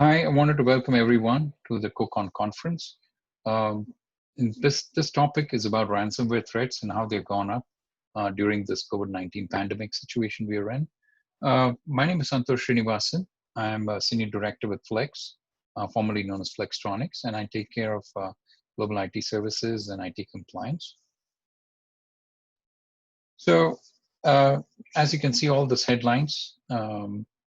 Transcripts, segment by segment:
Hi, I wanted to welcome everyone to the c0c0n conference. This topic is about ransomware threats and how they've gone up during this COVID-19 pandemic situation we are in. My name is Santhosh Srinivasan. I'm a senior director with Flex, formerly known as Flextronics, and I take care of global IT services and IT compliance. So, as you can see, all these headlines,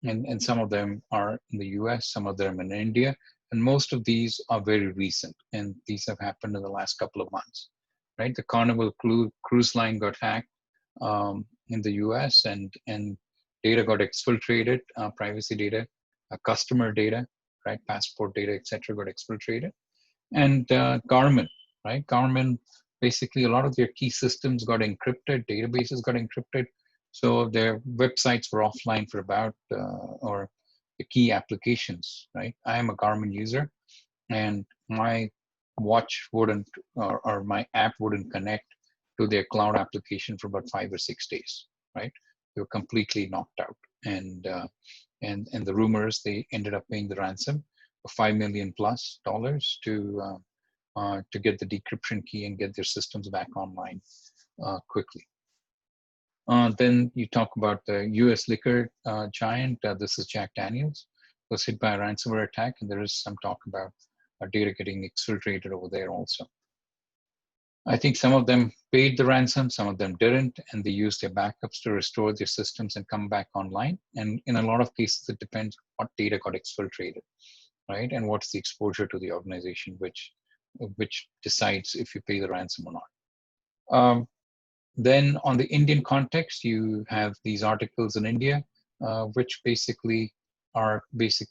and some of them are in the US, some of them in India, and most of these are very recent, and these have happened in the last couple of months, right? The Carnival cruise line got hacked in the US, and data got exfiltrated, privacy data, customer data, right? Passport data, etc., got exfiltrated. And Garmin, right? Garmin, basically a lot of their key systems got encrypted, databases got encrypted, so their websites were offline for about, or the key applications, right? I am a Garmin user, and my watch wouldn't, or my app wouldn't connect to their cloud application for about 5 or 6 days, right? They were completely knocked out, and the rumors, they ended up paying the ransom of $5 million plus to get the decryption key and get their systems back online quickly. Then you talk about the US liquor giant. This is Jack Daniels, was hit by a ransomware attack, and there is some talk about data getting exfiltrated over there also. I think some of them paid the ransom, some of them didn't, and they used their backups to restore their systems and come back online. And in a lot of cases, it depends what data got exfiltrated, right? And what's the exposure to the organization, which decides if you pay the ransom or not. Then on the Indian context, you have these articles in India, which basically are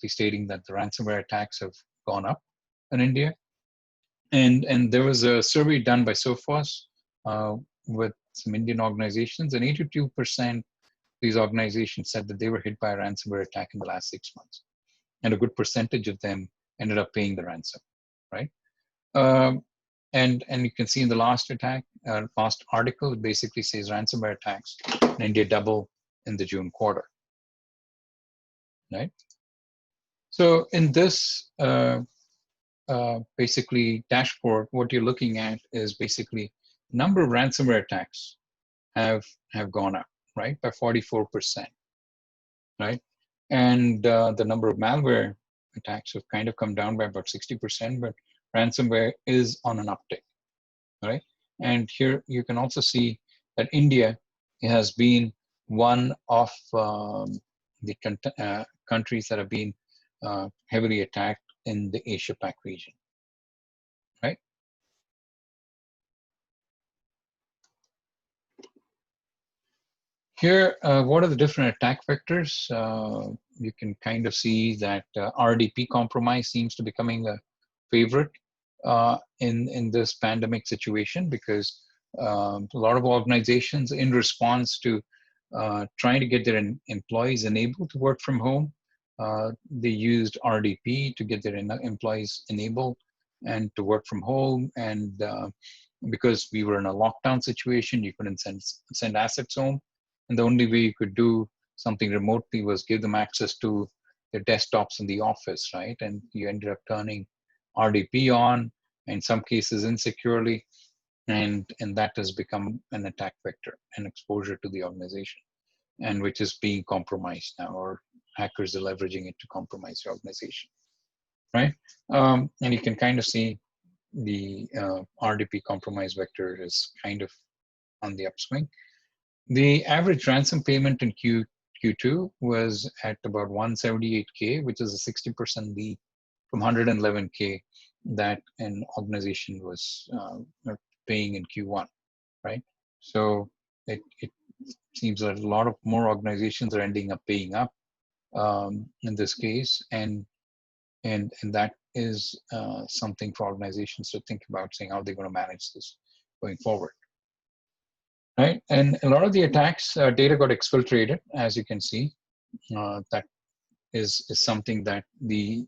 stating that the ransomware attacks have gone up in India. And there was a survey done by Sophos with some Indian organizations, and 82% of these organizations said that they were hit by a ransomware attack in the last 6 months. And a good percentage of them ended up paying the ransom, right? And you can see in the last article, it basically says ransomware attacks in India double in the June quarter, right? So in this basically dashboard, what you're looking at is basically number of ransomware attacks have gone up, right, by 44%, right? And the number of malware attacks have kind of come down by about 60%, but ransomware is on an uptick, right? And here you can also see that India has been one of the countries that have been heavily attacked in the Asia-Pac region, right? Here, what are the different attack vectors? You can kind of see that RDP compromise seems to be becoming a favorite in this pandemic situation, because a lot of organizations, in response to trying to get their employees enabled to work from home, they used RDP to get their employees enabled and to work from home. And because we were in a lockdown situation, you couldn't send assets home. And the only way you could do something remotely was give them access to their desktops in the office, right? And you ended up turning RDP on, in some cases insecurely, and that has become an attack vector, an exposure to the organization, and which is being compromised now, or hackers are leveraging it to compromise the organization, right? And you can kind of see the RDP compromise vector is kind of on the upswing. The average ransom payment in Q2 was at about 178K, which is a 60% leap from 111K that an organization was paying in Q1, right? So it seems that a lot of more organizations are ending up paying up in this case, and that is something for organizations to think about, saying how they're going to manage this going forward. Right, and a lot of the attacks, data got exfiltrated, as you can see. That is something that the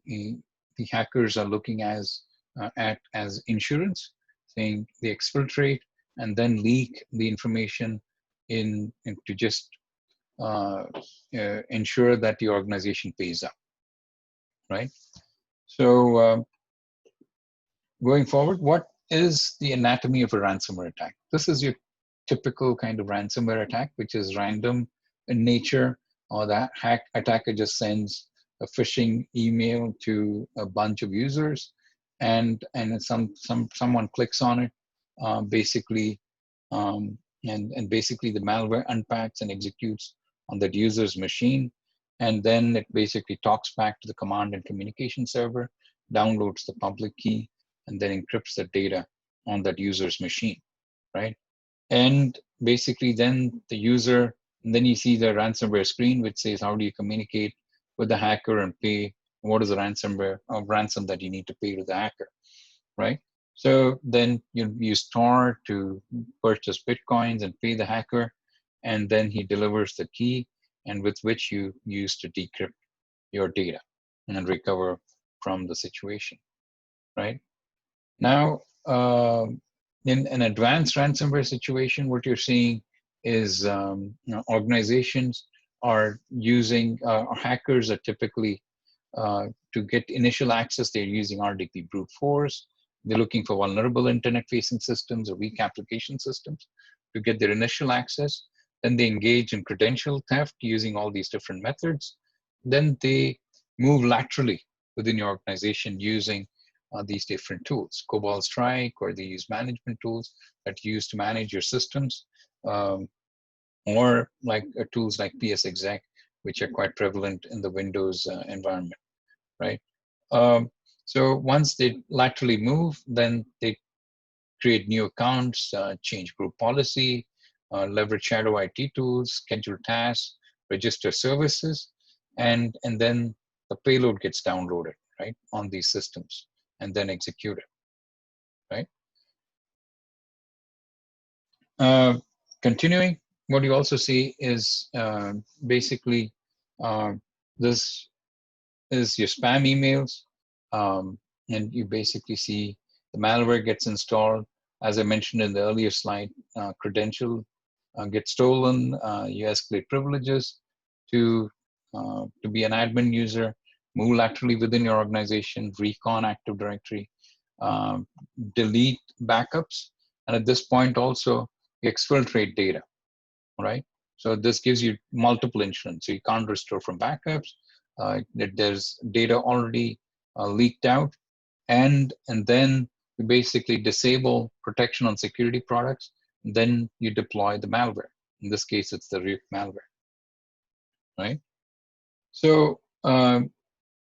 hackers are looking at as insurance, saying they exfiltrate and then leak the information to just ensure that the organization pays up, right? Going forward, what is the anatomy of a ransomware attack? This is your typical kind of ransomware attack, which is random in nature, or that attacker just sends a phishing email to a bunch of users, and someone clicks on it, basically, and basically the malware unpacks and executes on that user's machine, and then it basically talks back to the command and communication server, downloads the public key, and then encrypts the data on that user's machine, right? And basically then the user, and then you see the ransomware screen, which says, how do you communicate with the hacker and pay? What is the ransomware ransom that you need to pay to the hacker, right? So then you start to purchase Bitcoins and pay the hacker, and then he delivers the key, and with which you use to decrypt your data and recover from the situation, right? Now, in an advanced ransomware situation, what you're seeing is organizations are using, or hackers are typically, to get initial access, they're using RDP brute force. They're looking for vulnerable internet-facing systems or weak application systems to get their initial access. Then they engage in credential theft using all these different methods. Then they move laterally within your organization using these different tools, Cobalt Strike, or they use management tools that you use to manage your systems, or like tools like PSExec, which are quite prevalent in the Windows environment, right? So once they laterally move, then they create new accounts, change group policy, leverage shadow IT tools, schedule tasks, register services, and then the payload gets downloaded, right, on these systems, and then executed, right? Continuing, what you also see is basically this is your spam emails, and you basically see the malware gets installed. As I mentioned in the earlier slide, credential gets stolen. You escalate privileges to be an admin user, move laterally within your organization, recon Active Directory, delete backups, and at this point also exfiltrate data, right? So this gives you multiple insurance. So you can't restore from backups. There's data already leaked out, and then you basically disable protection on security products. And then you deploy the malware. In this case, it's the root malware, right? So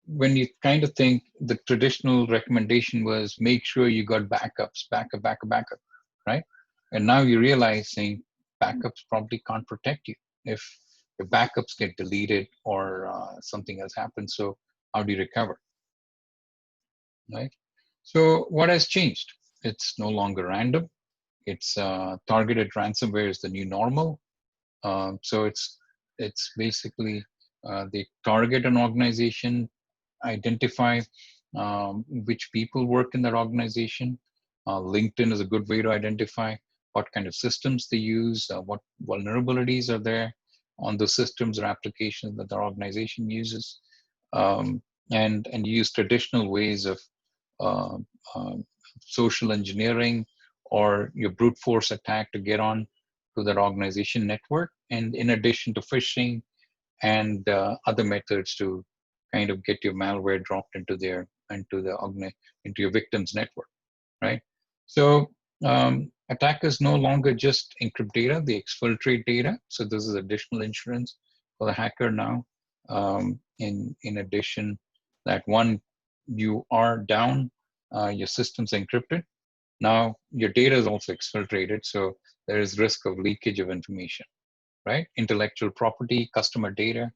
when you kind of think, the traditional recommendation was make sure you got backups, backup, right? And now you're realizing backups probably can't protect you if the backups get deleted or something else happens. So how do you recover, right? So what has changed? It's no longer random. It's targeted ransomware is the new normal. So it's basically they target an organization, identify which people work in that organization. LinkedIn is a good way to identify what kind of systems they use, what vulnerabilities are there on the systems or applications that the organization uses, and use traditional ways of uh, uh, social engineering or your brute force attack to get on to that organization network. And in addition to phishing and other methods to kind of get your malware dropped into your victim's network, right? So attackers no longer just encrypt data; they exfiltrate data. So this is additional insurance for the hacker now. In addition, that one, you are down, your system's encrypted. Now your data is also exfiltrated, so there is risk of leakage of information, right? Intellectual property, customer data,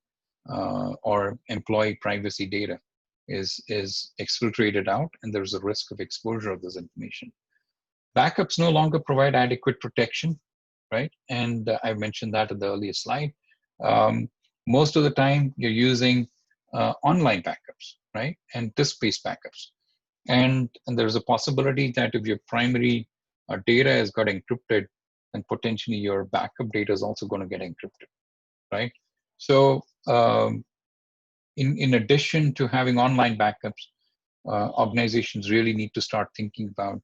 or employee privacy data is exfiltrated out, and there's a risk of exposure of this information. Backups no longer provide adequate protection, right? And I mentioned that in the earlier slide. Most of the time, you're using online backups, right? And disk-based backups. And there's a possibility that if your primary data has got encrypted, then potentially your backup data is also going to get encrypted, right? So in addition to having online backups, organizations really need to start thinking about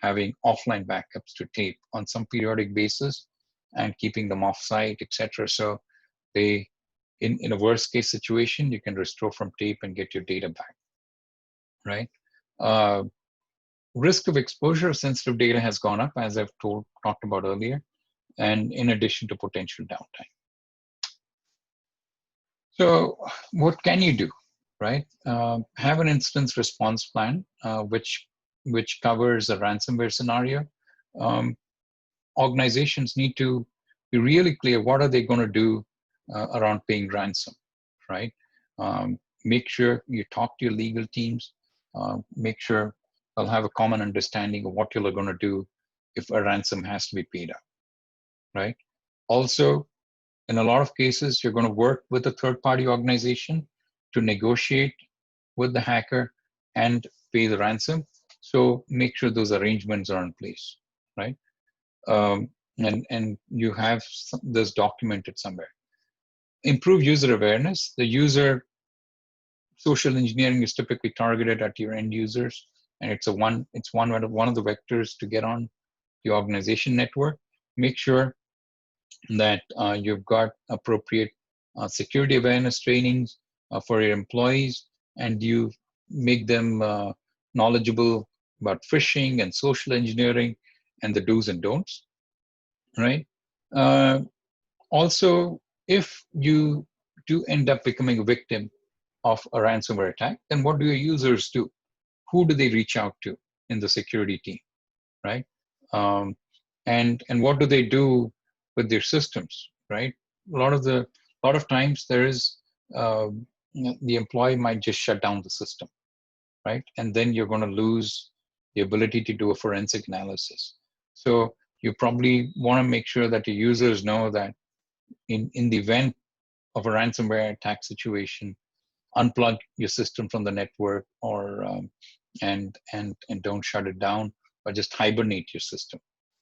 having offline backups to tape on some periodic basis and keeping them off-site, etc. So they, in a worst case situation, you can restore from tape and get your data back, right? Risk of exposure of sensitive data has gone up, as I've talked about earlier, and in addition to potential downtime. So what can you do, right? Have an incident response plan, which covers a ransomware scenario. Organizations need to be really clear what are they going to do around paying ransom, right? Make sure you talk to your legal teams. Make sure they'll have a common understanding of what you're going to do if a ransom has to be paid out, right? Also, in a lot of cases, you're going to work with a third-party organization to negotiate with the hacker and pay the ransom. So make sure those arrangements are in place, right? And you have this documented somewhere. Improve user awareness. The user social engineering is typically targeted at your end users, and it's one of the vectors to get on the organization network. Make sure that you've got appropriate security awareness trainings for your employees, and you make them knowledgeable about phishing and social engineering and the do's and don'ts, right? Also, if you do end up becoming a victim of a ransomware attack, then what do your users do? Who do they reach out to in the security team, right? And what do they do with their systems, right? A lot of times there is the employee might just shut down the system, right? And then you're going to lose the ability to do a forensic analysis. So you probably want to make sure that your users know that in the event of a ransomware attack situation, unplug your system from the network, or and don't shut it down, or just hibernate your system,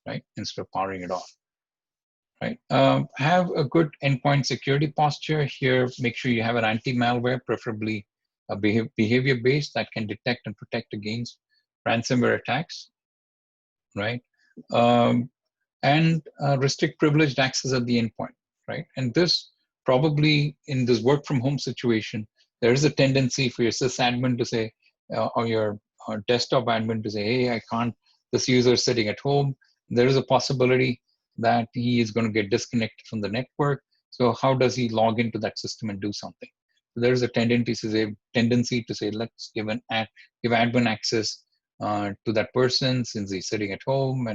right, instead of powering it off, right? Have a good endpoint security posture here. Make sure you have an anti-malware, preferably a behavior-based, that can detect and protect against ransomware attacks, right? And restrict privileged access at the endpoint, right? And this probably, in this work from home situation, there is a tendency for your sysadmin to say, or your desktop admin to say, hey, I can't, this user is sitting at home. There is a possibility that he is going to get disconnected from the network. So how does he log into that system and do something? So there is a tendency to say, let's give admin access to that person since he's sitting at home.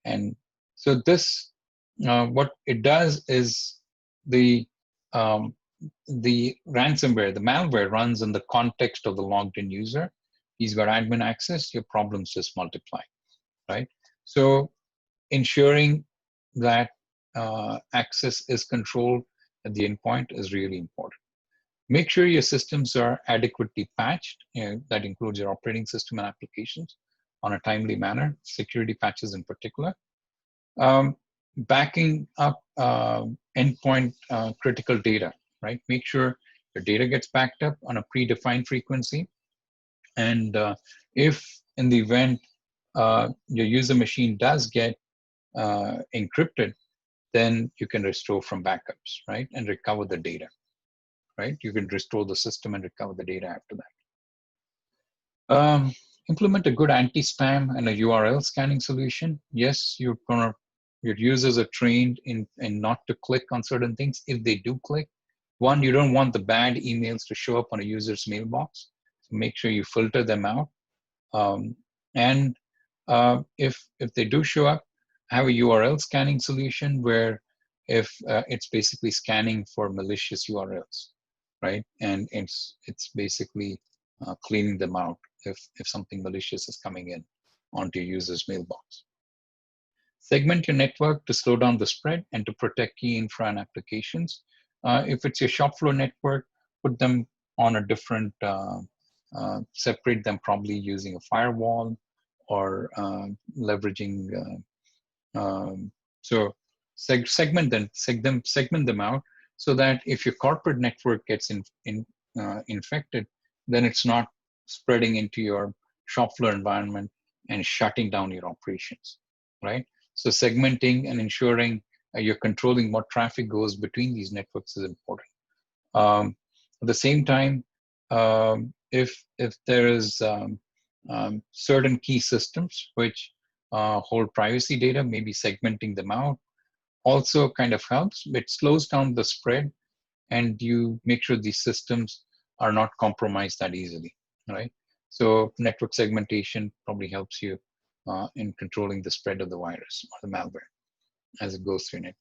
And so this, what it does is the ransomware, the malware runs in the context of the logged in user. He's got admin access, your problems just multiply, right? So ensuring that access is controlled at the endpoint is really important. Make sure your systems are adequately patched. That includes your operating system and applications on a timely manner, security patches in particular. Backing up endpoint critical data, right? Make sure your data gets backed up on a predefined frequency. And if in the event your user machine does get encrypted, then you can restore from backups, right? And recover the data, right? You can restore the system and recover the data after that. Implement a good anti-spam and a URL scanning solution. Yes, your users are trained in not to click on certain things. If they do click, one, you don't want the bad emails to show up on a user's mailbox. So make sure you filter them out. And if they do show up, have a URL scanning solution where if it's basically scanning for malicious URLs, right? And it's basically cleaning them out if something malicious is coming in onto your user's mailbox. Segment your network to slow down the spread and to protect key infra and applications. If it's your shop floor network, put them on a different, separate them probably using a firewall or leveraging. So segment them out so that if your corporate network gets infected, then it's not spreading into your shop floor environment and shutting down your operations, right? So segmenting and ensuring you're controlling what traffic goes between these networks is important. At the same time, if there is certain key systems which hold privacy data, maybe segmenting them out also kind of helps. It slows down the spread, and you make sure these systems are not compromised that easily, right? So network segmentation probably helps you in controlling the spread of the virus or the malware as it goes through your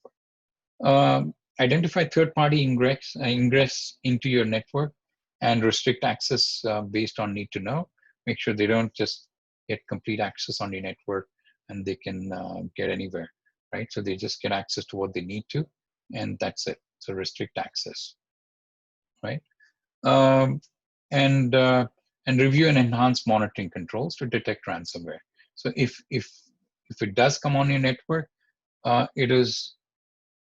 network. Identify third-party ingress into your network and restrict access based on need to know. Make sure they don't just get complete access on your network and they can get anywhere, right? So they just get access to what they need to, and that's it. So restrict access, right? Um, and review and enhance monitoring controls to detect ransomware. So if it does come on your network, it is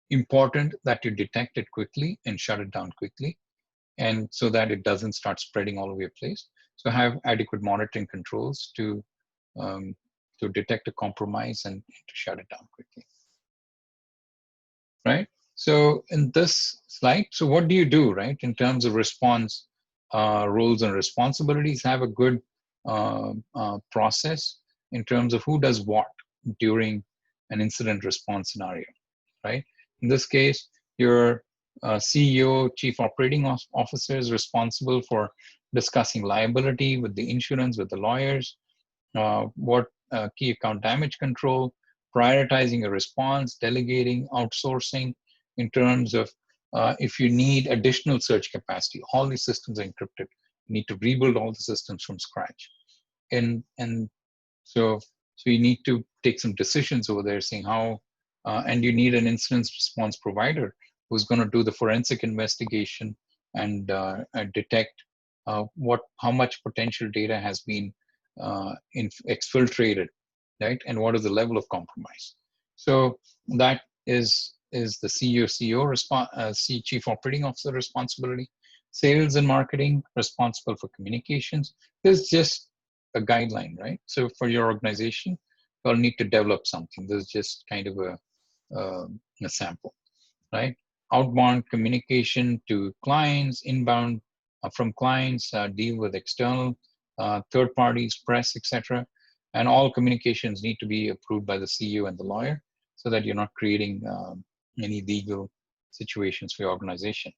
important that you detect it quickly and shut it down quickly, and so that it doesn't start spreading all over your place. So have adequate monitoring controls to detect a compromise and to shut it down quickly, right? So in this slide, so what do you do, right, in terms of response roles and responsibilities? Have a good process in terms of who does what during an incident response scenario, right? In this case, your CEO, Chief Operating Officer, is responsible for discussing liability with the insurance, with the lawyers, what key account damage control, prioritizing a response, delegating, outsourcing in terms of if you need additional search capacity. All these systems are encrypted. You need to rebuild all the systems from scratch. And so you need to take some decisions over there saying how, and you need an incident response provider who's going to do the forensic investigation and detect how much potential data has been exfiltrated, right? And what is the level of compromise? So that is the c0c0n Chief Operating Officer responsibility. Sales and marketing responsible for communications. There's just a guideline, right? So for your organization, you'll need to develop something. There's just kind of a sample, right? Outbound communication to clients, inbound from clients, deal with external third parties, press, etc. And all communications need to be approved by the CEO and the lawyer so that you're not creating any legal situations for your organization.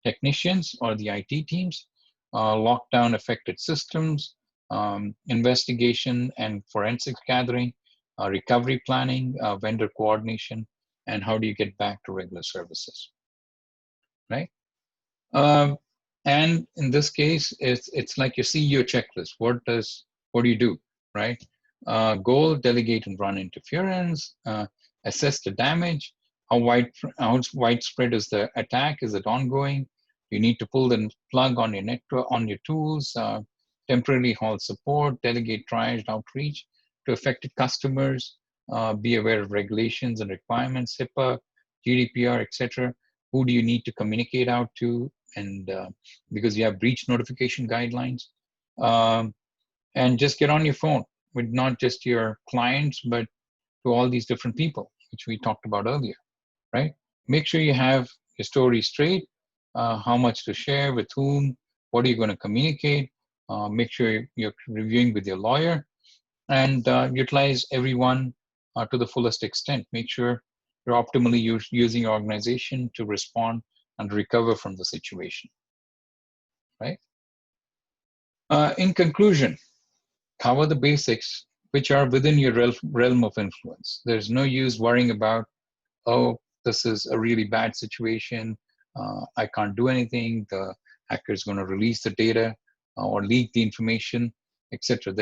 Technicians or the IT teams, lock down affected systems, investigation and forensics gathering, recovery planning, vendor coordination, and how do you get back to regular services, right? And in this case, it's like your CEO checklist. What do you do, right? Goal, delegate and run interference, assess the damage, how widespread is the attack? Is it ongoing? You need to pull the plug on your network, on your tools, temporarily halt support, delegate triage outreach to affected customers, be aware of regulations and requirements, HIPAA, GDPR, etc. Who do you need to communicate out to? And because you have breach notification guidelines, and just get on your phone with not just your clients, but to all these different people, which we talked about earlier, right? Make sure you have your story straight, how much to share, with whom, what are you going to communicate, make sure you're reviewing with your lawyer, and utilize everyone to the fullest extent. Make sure you're optimally using your organization to respond and recover from the situation, right? In conclusion, cover the basics which are within your realm of influence. There's no use worrying about, oh, this is a really bad situation, I can't do anything, the hacker is going to release the data or leak the information, etc.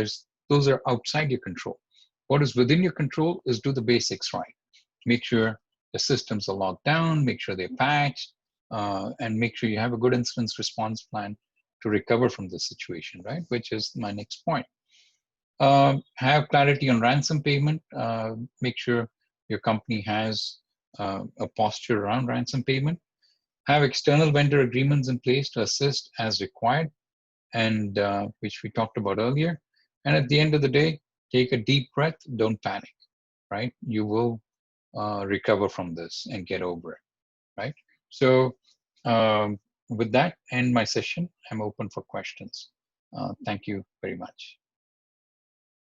Those are outside your control. What is within your control is do the basics right. Make sure the systems are locked down, make sure they're patched, and make sure you have a good incident response plan to recover from the situation, right? Which is my next point. Have clarity on ransom payment. Make sure your company has a posture around ransom payment. Have external vendor agreements in place to assist as required. and which we talked about earlier. And at the end of the day, take a deep breath. Don't panic. Right? You will recover from this and get over it. Right? So with that, end my session. I'm open for questions. Thank you very much.